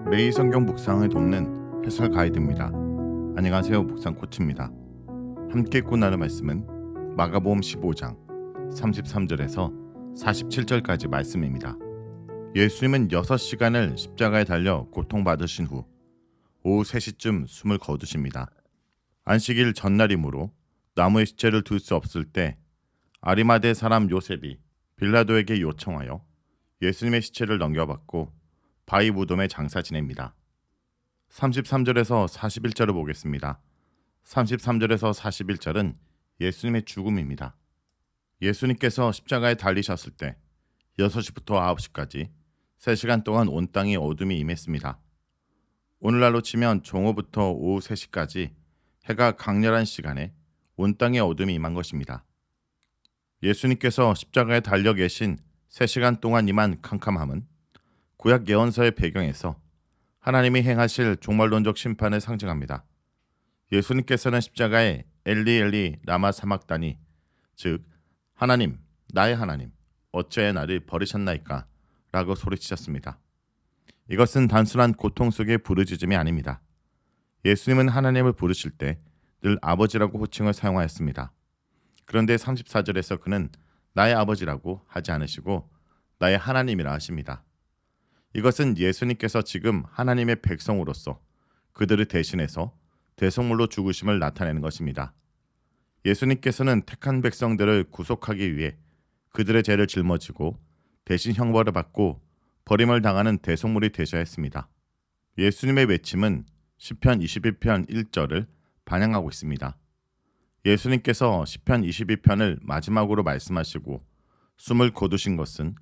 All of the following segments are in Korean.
매일 성경 묵상을 돕는 해설 가이드입니다. 안녕하세요, 묵상 코치입니다. 함께 읽고 나눌 말씀은 마가복음 15장 33절에서 47절까지 말씀입니다. 예수님은 6시간을 십자가에 달려 고통받으신 후 오후 3시쯤 숨을 거두십니다. 안식일 전날이므로 나무에 시체를 둘 수 없을 때 아리마대 사람 요셉이 빌라도에게 요청하여 예수님의 시체를 넘겨받고 바위 무덤에 장사 지냅니다. 33절에서 41절을 보겠습니다. 33절에서 41절은 예수님의 죽음입니다. 예수님께서 십자가에 달리셨을 때 6시부터 9시까지 3시간 동안 온 땅에 어둠이 임했습니다. 오늘날로 치면 정오부터 오후 3시까지 해가 강렬한 시간에 온 땅에 어둠이 임한 것입니다. 예수님께서 십자가에 달려 계신 3시간 동안 임한 캄캄함은 구약 예언서의 배경에서 하나님이 행하실 종말론적 심판을 상징합니다. 예수님께서는 십자가에 엘리 엘리 라마 사막다니, 즉 하나님 나의 하나님 어찌하여 나를 버리셨나이까 라고 소리치셨습니다. 이것은 단순한 고통 속의 부르짖음이 아닙니다. 예수님은 하나님을 부르실 때 늘 아버지라고 호칭을 사용하였습니다. 그런데 34절에서 그는 나의 아버지라고 하지 않으시고 나의 하나님이라 하십니다. 이것은 예수님께서 지금 하나님의 백성으로서 그들을 대신해서 대속물로 죽으심을 나타내는 것입니다. 예수님께서는 택한 백성들을 구속하기 위해 그들의 죄를 짊어지고 대신 형벌을 받고 버림을 당하는 대속물이 되셔야 했습니다. 예수님의 외침은 시편 21편 1절을 반영하고 있습니다. 예수님께서 시편 22편을 마지막으로 말씀하시고 숨을 거두신 것은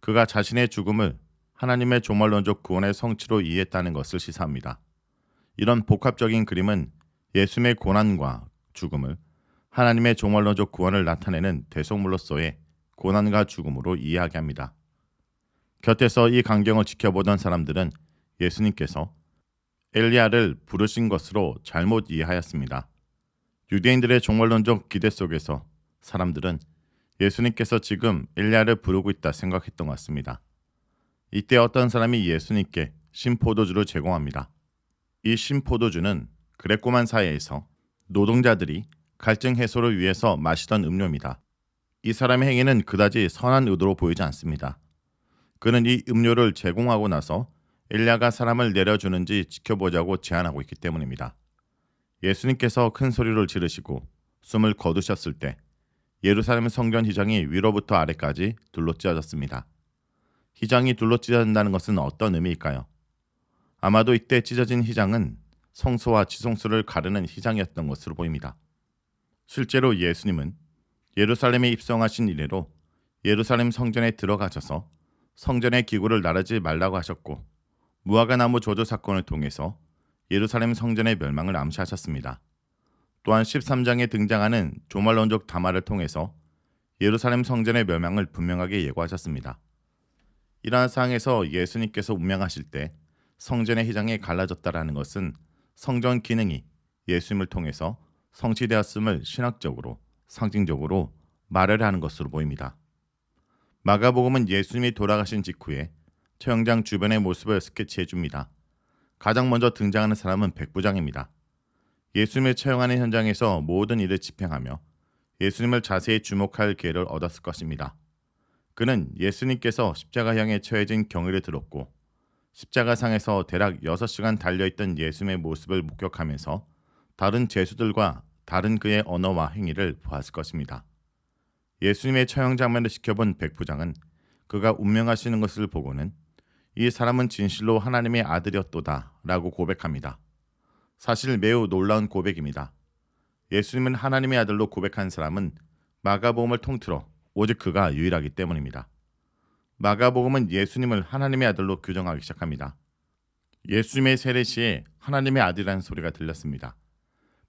그가 자신의 죽음을 하나님의 종말론적 구원의 성취로 이해했다는 것을 시사합니다. 이런 복합적인 그림은 예수님의 고난과 죽음을 하나님의 종말론적 구원을 나타내는 대속물로서의 고난과 죽음으로 이해하게 합니다. 곁에서 이 광경을 지켜보던 사람들은 예수님께서 엘리야를 부르신 것으로 잘못 이해하였습니다. 유대인들의 종말론적 기대 속에서 사람들은 예수님께서 지금 엘리야를 부르고 있다 생각했던 것 같습니다. 이때 어떤 사람이 예수님께 신포도주를 제공합니다. 이 신포도주는 그레코만 사회에서 노동자들이 갈증 해소를 위해서 마시던 음료입니다. 이 사람의 행위는 그다지 선한 의도로 보이지 않습니다. 그는 이 음료를 제공하고 나서 엘리야가 사람을 내려주는지 지켜보자고 제안하고 있기 때문입니다. 예수님께서 큰 소리를 지르시고 숨을 거두셨을 때 예루살렘 성전 휘장이 위로부터 아래까지 둘러 찢어졌습니다. 휘장이 둘러 찢어진다는 것은 어떤 의미일까요? 아마도 이때 찢어진 휘장은 성소와 지성소를 가르는 휘장이었던 것으로 보입니다. 실제로 예수님은 예루살렘에 입성하신 이래로 예루살렘 성전에 들어가셔서 성전의 기구를 나르지 말라고 하셨고 무화과 나무 조조 사건을 통해서 예루살렘 성전의 멸망을 암시하셨습니다. 또한 13장에 등장하는 종말론적 담화를 통해서 예루살렘 성전의 멸망을 분명하게 예고하셨습니다. 이러한 상황에서 예수님께서 운명하실 때 성전의 휘장이 갈라졌다라는 것은 성전 기능이 예수님을 통해서 성취되었음을 신학적으로, 상징적으로 말을 하는 것으로 보입니다. 마가복음은 예수님이 돌아가신 직후에 처형장 주변의 모습을 스케치해 줍니다. 가장 먼저 등장하는 사람은 백부장입니다. 예수님을 처형하는 현장에서 모든 일을 집행하며 예수님을 자세히 주목할 기회를 얻었을 것입니다. 그는 예수님께서 십자가형에 처해진 경위를 들었고 십자가상에서 대략 6시간 달려있던 예수님의 모습을 목격하면서 다른 죄수들과 다른 그의 언어와 행위를 보았을 것입니다. 예수님의 처형 장면을 지켜본 백부장은 그가 운명하시는 것을 보고는 이 사람은 진실로 하나님의 아들이었도다 라고 고백합니다. 사실 매우 놀라운 고백입니다. 예수님은 하나님의 아들로 고백한 사람은 마가복음을 통틀어 오직 그가 유일하기 때문입니다. 마가복음은 예수님을 하나님의 아들로 규정하기 시작합니다. 예수님의 세례시에 하나님의 아들이라는 소리가 들렸습니다.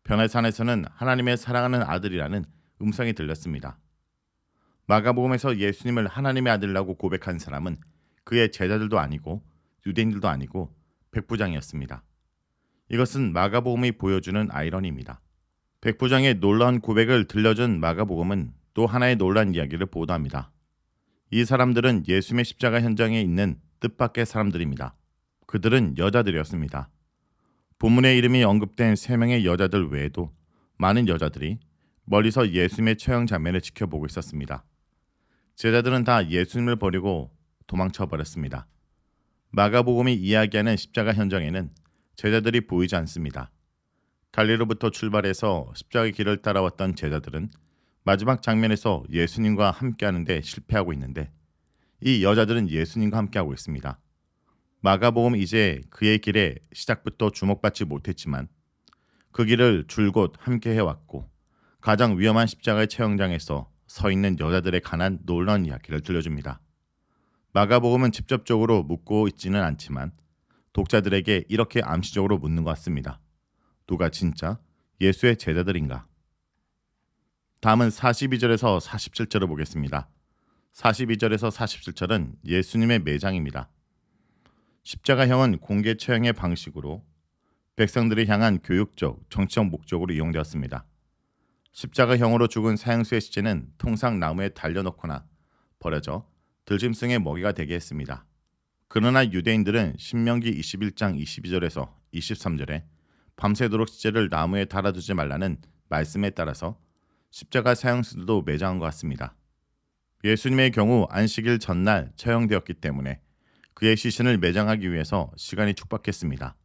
변화산에서는 하나님의 사랑하는 아들이라는 음성이 들렸습니다. 마가복음에서 예수님을 하나님의 아들이라고 고백한 사람은 그의 제자들도 아니고 유대인들도 아니고 백부장이었습니다. 이것은 마가복음이 보여주는 아이러니입니다. 백부장의 놀라운 고백을 들려준 마가복음은 또 하나의 놀라운 이야기를 보도합니다. 이 사람들은 예수님의 십자가 현장에 있는 뜻밖의 사람들입니다. 그들은 여자들이었습니다. 본문의 이름이 언급된 3명의 여자들 외에도 많은 여자들이 멀리서 예수님의 처형 장면을 지켜보고 있었습니다. 제자들은 다 예수님을 버리고 도망쳐 버렸습니다. 마가복음이 이야기하는 십자가 현장에는 제자들이 보이지 않습니다. 갈릴리로부터 출발해서 십자가의 길을 따라왔던 제자들은 마지막 장면에서 예수님과 함께하는 데 실패하고 있는데 이 여자들은 예수님과 함께하고 있습니다. 마가복음 이제 그의 길에 시작부터 주목받지 못했지만 그 길을 줄곧 함께 해왔고 가장 위험한 십자가의 처형장에서 서 있는 여자들에 관한 놀라운 이야기를 들려줍니다. 마가복음은 직접적으로 묻고 있지는 않지만 독자들에게 이렇게 암시적으로 묻는 것 같습니다. 누가 진짜 예수의 제자들인가? 다음은 42절에서 47절을 보겠습니다. 42절에서 47절은 예수님의 매장입니다. 십자가형은 공개 처형의 방식으로 백성들을 향한 교육적, 정치적 목적으로 이용되었습니다. 십자가형으로 죽은 사형수의 시체는 통상 나무에 달려놓거나 버려져 들짐승의 먹이가 되게 했습니다. 그러나 유대인들은 신명기 21장 22절에서 23절에 밤새도록 시체를 나무에 달아두지 말라는 말씀에 따라서 십자가 사형수들도 매장한 것 같습니다. 예수님의 경우 안식일 전날 처형되었기 때문에 그의 시신을 매장하기 위해서 시간이 촉박했습니다.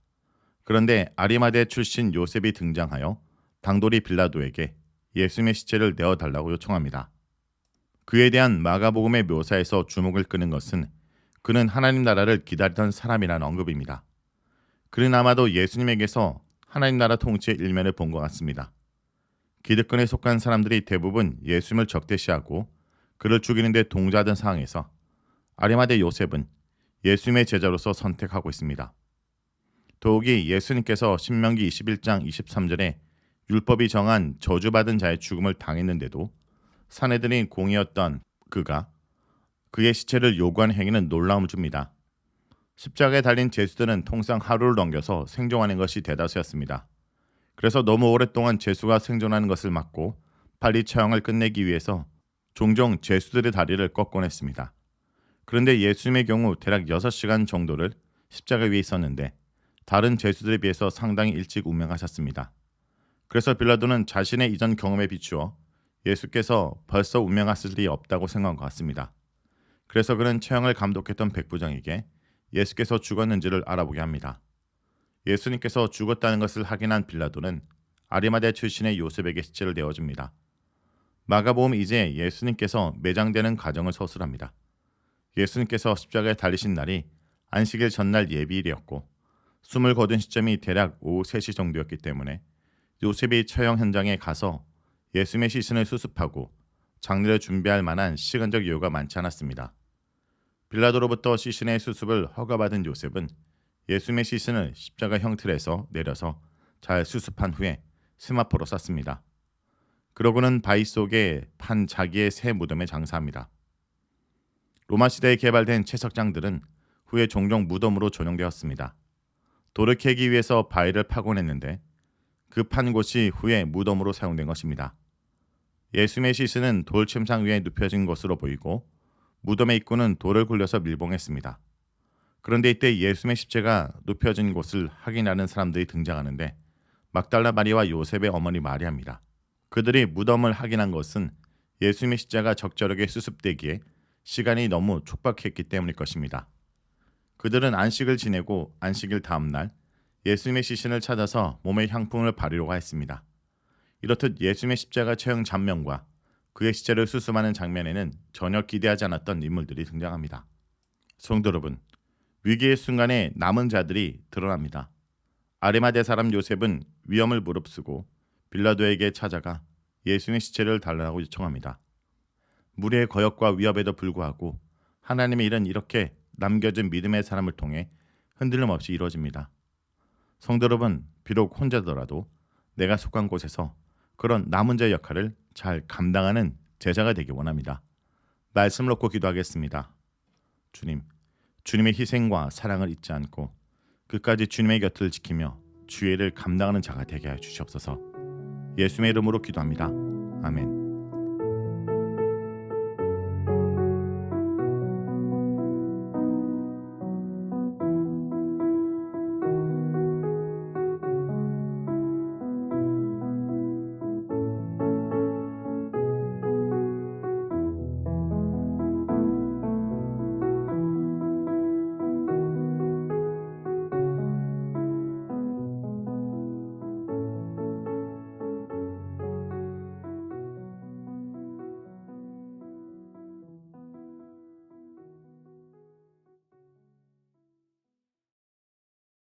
그런데 아리마대 출신 요셉이 등장하여 당돌이 빌라도에게 예수님의 시체를 내어달라고 요청합니다. 그에 대한 마가복음의 묘사에서 주목을 끄는 것은 그는 하나님 나라를 기다리던 사람이라는 언급입니다. 그는 아마도 예수님에게서 하나님 나라 통치의 일면을 본 것 같습니다. 기득권에 속한 사람들이 대부분 예수님을 적대시하고 그를 죽이는 데 동조하던 상황에서 아리마대 요셉은 예수님의 제자로서 선택하고 있습니다. 더욱이 예수님께서 신명기 21장 23절에 율법이 정한 저주받은 자의 죽음을 당했는데도 사내들인 공이었던 그가 그의 시체를 요구한 행위는 놀라움을 줍니다. 십자가에 달린 죄수들은 통상 하루를 넘겨서 생존하는 것이 대다수였습니다. 그래서 너무 오랫동안 죄수가 생존하는 것을 막고 빨리 처형을 끝내기 위해서 종종 죄수들의 다리를 꺾곤 했습니다. 그런데 예수님의 경우 대략 6시간 정도를 십자가 위에 있었는데 다른 죄수들에 비해서 상당히 일찍 운명하셨습니다. 그래서 빌라도는 자신의 이전 경험에 비추어 예수께서 벌써 운명하실 일이 없다고 생각한 것 같습니다. 그래서 그는 처형을 감독했던 백부장에게 예수께서 죽었는지를 알아보게 합니다. 예수님께서 죽었다는 것을 확인한 빌라도는 아리마대 출신의 요셉에게 시체를 내어줍니다. 마가복음 이제 예수님께서 매장되는 과정을 서술합니다. 예수님께서 십자가에 달리신 날이 안식일 전날 예비일이었고 숨을 거둔 시점이 대략 오후 3시 정도였기 때문에 요셉이 처형 현장에 가서 예수님의 시신을 수습하고 장례를 준비할 만한 시간적 여유가 많지 않았습니다. 빌라도로부터 시신의 수습을 허가받은 요셉은 예수님의 시신을 십자가 형틀에서 내려서 잘 수습한 후에 스마포로 쌌습니다. 그러고는 바위 속에 판 자기의 새 무덤에 장사합니다. 로마 시대에 개발된 채석장들은 후에 종종 무덤으로 전용되었습니다. 돌을 캐기 위해서 바위를 파곤했는데 그 판 곳이 후에 무덤으로 사용된 것입니다. 예수님의 시신은 돌 침상 위에 눕혀진 것으로 보이고 무덤의 입구는 돌을 굴려서 밀봉했습니다. 그런데 이때 예수님의 십자가 눕혀진 곳을 확인하는 사람들이 등장하는데 막달라 마리와 요셉의 어머니 마리아입니다. 그들이 무덤을 확인한 것은 예수님의 십자가 적절하게 수습되기에 시간이 너무 촉박했기 때문일 것입니다. 그들은 안식을 지내고 안식일 다음날 예수님의 시신을 찾아서 몸에 향품을 바르려고 했습니다. 이렇듯 예수님의 십자가 처형 장면과 그의 시체를 수습하는 장면에는 전혀 기대하지 않았던 인물들이 등장합니다. 성도 여러분, 위기의 순간에 남은 자들이 드러납니다. 아리마대 사람 요셉은 위험을 무릅쓰고 빌라도에게 찾아가 예수님의 시체를 달라고 요청합니다. 무리의 거역과 위협에도 불구하고 하나님의 일은 이렇게 남겨진 믿음의 사람을 통해 흔들림 없이 이루어집니다. 성도 여러분, 비록 혼자더라도 내가 속한 곳에서 그런 남은 자의 역할을 잘 감당하는 제자가 되기 원합니다. 말씀을 놓고 기도하겠습니다. 주님, 주님의 희생과 사랑을 잊지 않고 끝까지 주님의 곁을 지키며 주의 일을 감당하는 자가 되게 하여 주시옵소서. 예수님의 이름으로 기도합니다. 아멘.